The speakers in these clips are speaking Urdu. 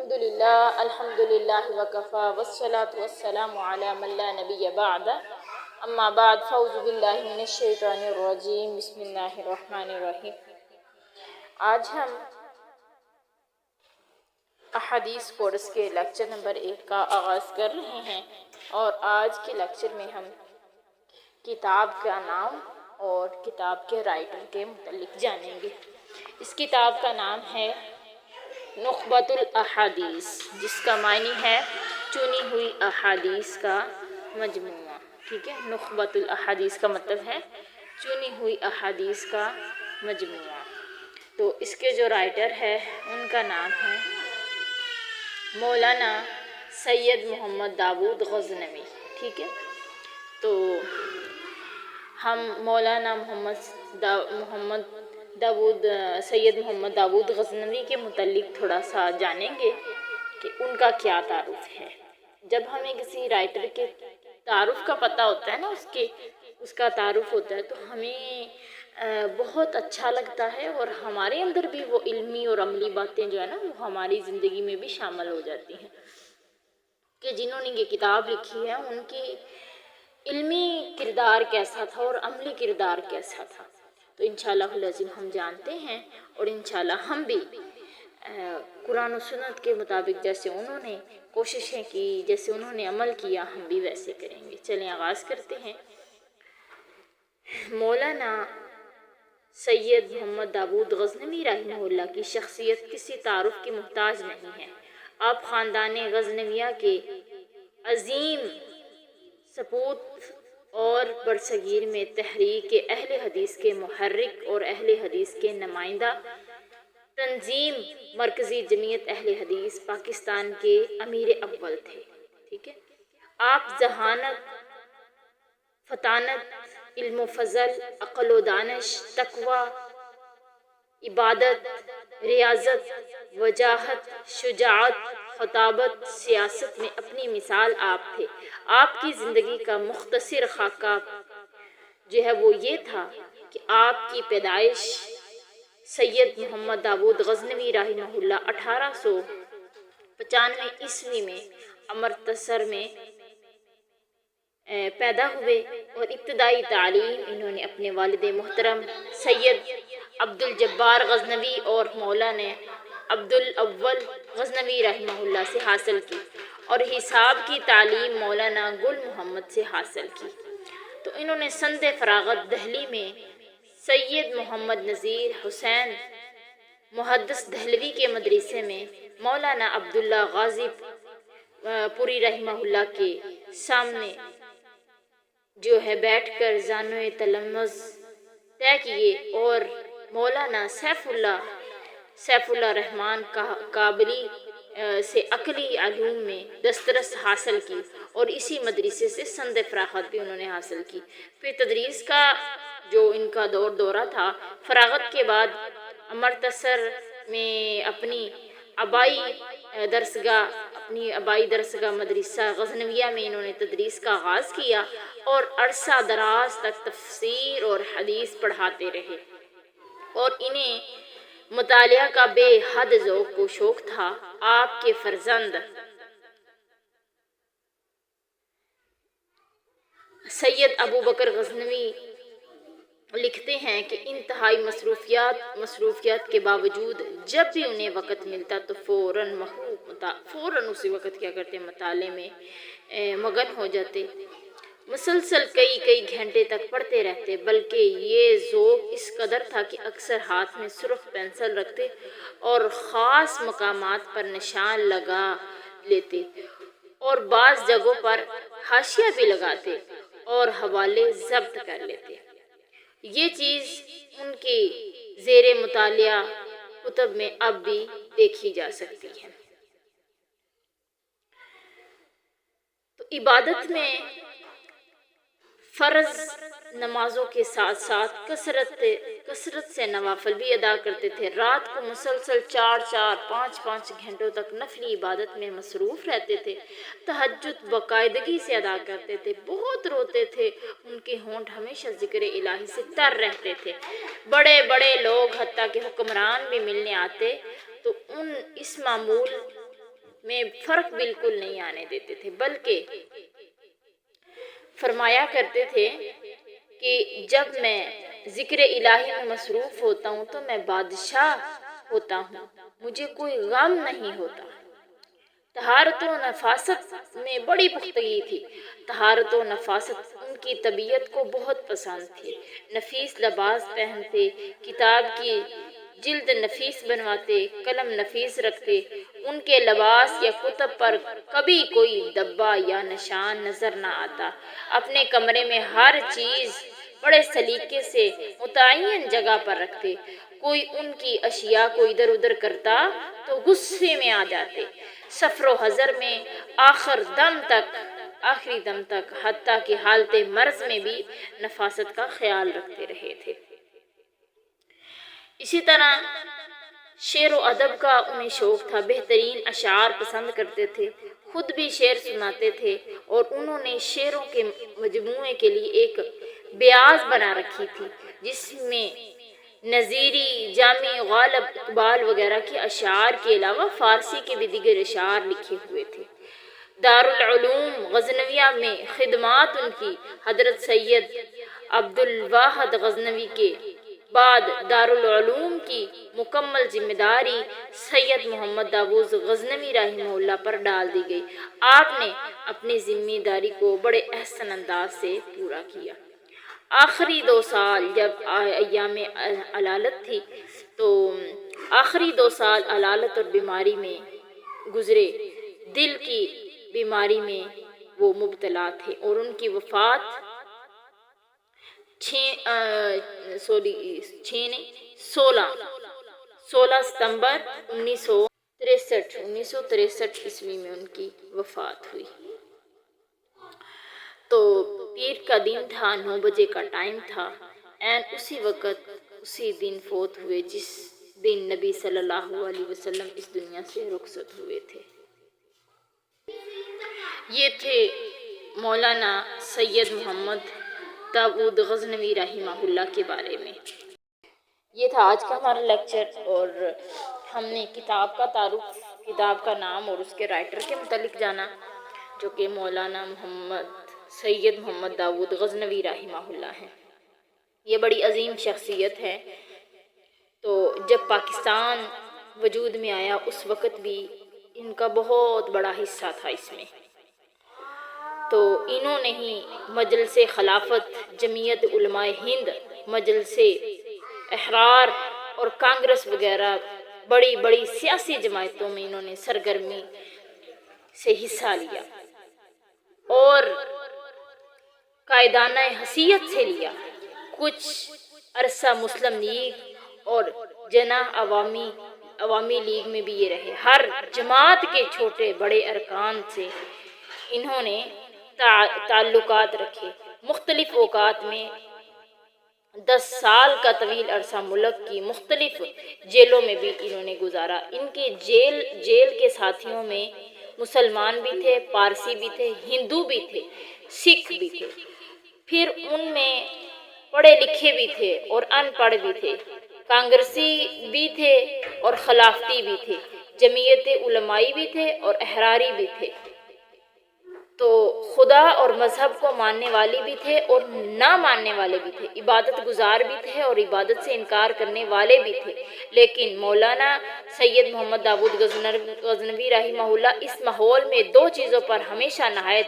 الحمدللہ وکفا والصلاة والسلام علی من لا نبی بعد اما بعد فاعوذ باللہ من الشیطان الرجیم بسم اللہ الرحمن الرحیم۔ آج ہم احادیث کورس کے لیکچر نمبر 1 کا آغاز کر رہے ہیں، اور آج کے لیکچر میں ہم کتاب کا نام اور کتاب کے رائٹر کے متعلق جانیں گے۔ اس کتاب کا نام ہے نخبۃ الاحادیث، جس کا معنی ہے چنی ہوئی احادیث کا مجموعہ۔ ٹھیک ہے، نخبۃ الاحادیث کا مطلب ہے چنی ہوئی احادیث کا مجموعہ۔ تو اس کے جو رائٹر ہے ان کا نام ہے مولانا سید محمد داود غزنوی۔ ٹھیک ہے، تو ہم مولانا سید محمد داود غزنوی کے متعلق تھوڑا سا جانیں گے کہ ان کا کیا تعارف ہے۔ جب ہمیں کسی رائٹر کے تعارف کا پتہ ہوتا ہے نا، اس کا تعارف ہوتا ہے، تو ہمیں بہت اچھا لگتا ہے، اور ہمارے اندر بھی وہ علمی اور عملی باتیں جو ہے نا وہ ہماری زندگی میں بھی شامل ہو جاتی ہیں کہ جنہوں نے یہ کتاب لکھی ہے ان کی علمی کردار کیسا تھا اور عملی کردار کیسا تھا۔ تو انشاءاللہ العظیم ہم جانتے ہیں، اور انشاءاللہ ہم بھی قرآن و سنت کے مطابق جیسے انہوں نے کوششیں کی، جیسے انہوں نے عمل کیا، ہم بھی ویسے کریں گے۔ چلیں آغاز کرتے ہیں۔ مولانا سید محمد داود غزنوی رحمہ اللہ کی شخصیت کسی تعارف کی محتاج نہیں ہے۔ آپ خاندان غزنویہ کے عظیم سپوت اور برصغیر میں تحریک اہل حدیث کے محرک اور اہل حدیث کے نمائندہ تنظیم مرکزی جمعیت اہل حدیث پاکستان کے امیر اول تھے۔ ٹھیک ہے، آپ ذہانت، فطانت، علم و فضل، عقل و دانش، تقوی، عبادت، ریاضت، وجاہت، شجاعت، خطابت، سیاست میں اپنی مثال آپ تھے۔ آپ کی زندگی کا مختصر خاکہ جو ہے وہ یہ تھا کہ آپ کی پیدائش سید محمد داود غزنوی رحمہ اللہ 1895 عیسوی میں امرتسر میں پیدا ہوئے، اور ابتدائی تعلیم انہوں نے اپنے والد محترم سید عبدالجبار غزنوی اور مولانا عبدالاول غزنوی رحمہ اللہ سے حاصل کی، اور حساب کی تعلیم مولانا گل محمد سے حاصل کی۔ تو انہوں نے سند فراغت دہلی میں سید محمد نذیر حسین محدث دہلوی کے مدرسے میں مولانا عبداللہ غازی پوری رحمہ اللہ کے سامنے جو ہے بیٹھ کر زانوِ تلمذ طے کیے، اور مولانا سیف اللہ رحمان کابلی سے عقلی علوم میں دسترس حاصل کی، اور اسی مدرسے سے سند فراغت بھی انہوں نے حاصل کی۔ پھر تدریس کا جو ان کا دورہ تھا، فراغت کے بعد امرتسر میں اپنی آبائی درسگاہ مدرسہ غزنویہ میں انہوں نے تدریس کا آغاز کیا، اور عرصہ دراز تک تفسیر اور حدیث پڑھاتے رہے، اور انہیں مطالعہ کا بے حد ذوق و شوق تھا۔ آپ کے فرزند سید ابو بکر غزنوی لکھتے ہیں کہ انتہائی مصروفیات کے باوجود جب بھی انہیں وقت ملتا تو فوراً اسی وقت کیا کرتے، مطالعے میں مگن ہو جاتے، مسلسل کئی گھنٹے تک پڑھتے رہتے، بلکہ یہ ذوق اس قدر تھا کہ اکثر ہاتھ میں سرخ پینسل رکھتے اور خاص مقامات پر نشان لگا لیتے، اور بعض جگہوں پر حاشیہ بھی لگاتے اور حوالے ضبط کر لیتے۔ یہ چیز ان کی زیر مطالعہ کتب میں اب بھی دیکھی جا سکتی ہے۔ تو عبادت میں فرض نمازوں کے ساتھ ساتھ کثرت سے نوافل بھی ادا کرتے تھے۔ رات کو مسلسل 4-5 گھنٹوں تک نفلی عبادت میں مصروف رہتے تھے۔ تہجد باقاعدگی سے ادا کرتے تھے، بہت روتے تھے، ان کے ہونٹ ہمیشہ ذکر الہی سے تر رہتے تھے۔ بڑے بڑے لوگ حتیٰ کہ حکمران بھی ملنے آتے تو اس معمول میں فرق بالکل نہیں آنے دیتے تھے، بلکہ فرمایا کرتے تھے کہ جب میں ذکر الہی میں مصروف ہوتا ہوں تو میں بادشاہ ہوتا ہوں، مجھے کوئی غم نہیں ہوتا۔ طہارت و نفاست میں بڑی پختگی تھی۔ طہارت و نفاست ان کی طبیعت کو بہت پسند تھی۔ نفیس لباس پہنتے، کتاب کی جلد نفیس بنواتے، قلم نفیس رکھتے، ان کے لباس یا کتب پر کبھی کوئی دبا یا نشان نظر نہ آتا۔ اپنے کمرے میں ہر چیز بڑے سلیقے سے متعین جگہ پر رکھتے۔ کوئی ان کی اشیاء کو ادھر ادھر کرتا تو غصے میں آ جاتے۔ سفر و حضر میں آخری دم تک حتیٰ کہ حالت مرض میں بھی نفاست کا خیال رکھتے رہے تھے۔ اسی طرح شعر و ادب کا انہیں شوق تھا، بہترین اشعار پسند کرتے تھے، خود بھی شعر سناتے تھے، اور انہوں نے شعروں کے مجموعے کے لیے ایک بیاض بنا رکھی تھی جس میں نظیری، جامی، غالب، اقبال وغیرہ کے اشعار کے علاوہ فارسی کے بھی دیگر اشعار لکھے ہوئے تھے۔ دارالعلوم غزنویہ میں خدمات ان کی حضرت سید عبدالواحد غزنوی کے بعد دارالعلوم کی مکمل ذمہ داری سید محمد داؤد غزنوی رحمہ اللہ پر ڈال دی گئی۔ آپ نے اپنی ذمہ داری کو بڑے احسن انداز سے پورا کیا۔ آخری 2 سال جب ایام علالت تھی تو آخری 2 سال علالت اور بیماری میں گزرے۔ دل کی بیماری میں وہ مبتلا تھے اور ان کی وفات 16 ستمبر 1963 عیسوی میں ان کی وفات ہوئی۔ تو پیر کا دن تھا، 9 بجے کا ٹائم تھا، عین اسی وقت اسی دن فوت ہوئے جس دن نبی صلی اللہ علیہ وسلم اس دنیا سے رخصت ہوئے تھے۔ یہ تھے مولانا سید محمد داؤد غزنوی رحمہ اللہ کے بارے میں۔ یہ تھا آج کا ہمارا لیکچر، اور ہم نے کتاب کا تعارف، کتاب کا نام اور اس کے رائٹر کے متعلق جانا، جو کہ مولانا سید محمد داؤد غزنوی رحمہ اللہ ہیں۔ یہ بڑی عظیم شخصیت ہے۔ تو جب پاکستان وجود میں آیا اس وقت بھی ان کا بہت بڑا حصہ تھا اس میں۔ تو انہوں نے ہی مجلس خلافت، جمعیت علماء ہند، مجلس احرار اور کانگریس وغیرہ بڑی بڑی سیاسی جماعتوں میں انہوں نے سرگرمی سے حصہ لیا اور قائدانہ حیثیت سے لیا۔ کچھ عرصہ مسلم لیگ اور جناح عوامی لیگ میں بھی یہ رہے۔ ہر جماعت کے چھوٹے بڑے ارکان سے انہوں نے تعلقات رکھے۔ مختلف اوقات میں 10 سال کا طویل عرصہ ملک کی مختلف جیلوں میں بھی انہوں نے گزارا۔ ان کے جیل کے ساتھیوں میں مسلمان بھی تھے، پارسی بھی تھے، ہندو بھی تھے، سکھ بھی تھے، پھر ان میں پڑھے لکھے بھی تھے اور ان پڑھ بھی تھے، کانگریسی بھی تھے اور خلافتی بھی تھے، جمعیت علمائی بھی تھے اور احراری بھی تھے، تو خدا اور مذہب کو ماننے والے بھی تھے اور نہ ماننے والے بھی تھے، عبادت گزار بھی تھے اور عبادت سے انکار کرنے والے بھی تھے۔ لیکن مولانا سید محمد داؤد غزنوی رحمہ اللہ اس ماحول میں 2 چیزوں پر ہمیشہ نہایت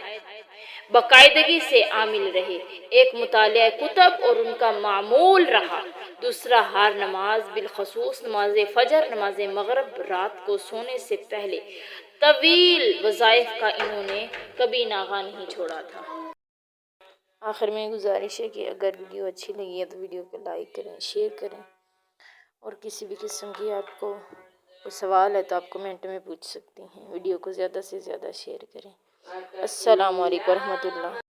باقاعدگی سے عامل رہے۔ ایک مطالعہ کتب اور ان کا معمول رہا، دوسرا ہر نماز، بالخصوص نماز فجر، نماز مغرب، رات کو سونے سے پہلے طویل وظائف کا انہوں نے کبھی ناغہ نہیں چھوڑا تھا۔ آخر میں گزارش ہے کہ اگر ویڈیو اچھی لگی ہے تو ویڈیو کو لائک کریں، شیئر کریں، اور کسی بھی قسم کی آپ کو کوئی سوال ہے تو آپ کمنٹ میں پوچھ سکتی ہیں۔ ویڈیو کو زیادہ سے زیادہ شیئر کریں۔ السلام علیکم ورحمۃ اللہ۔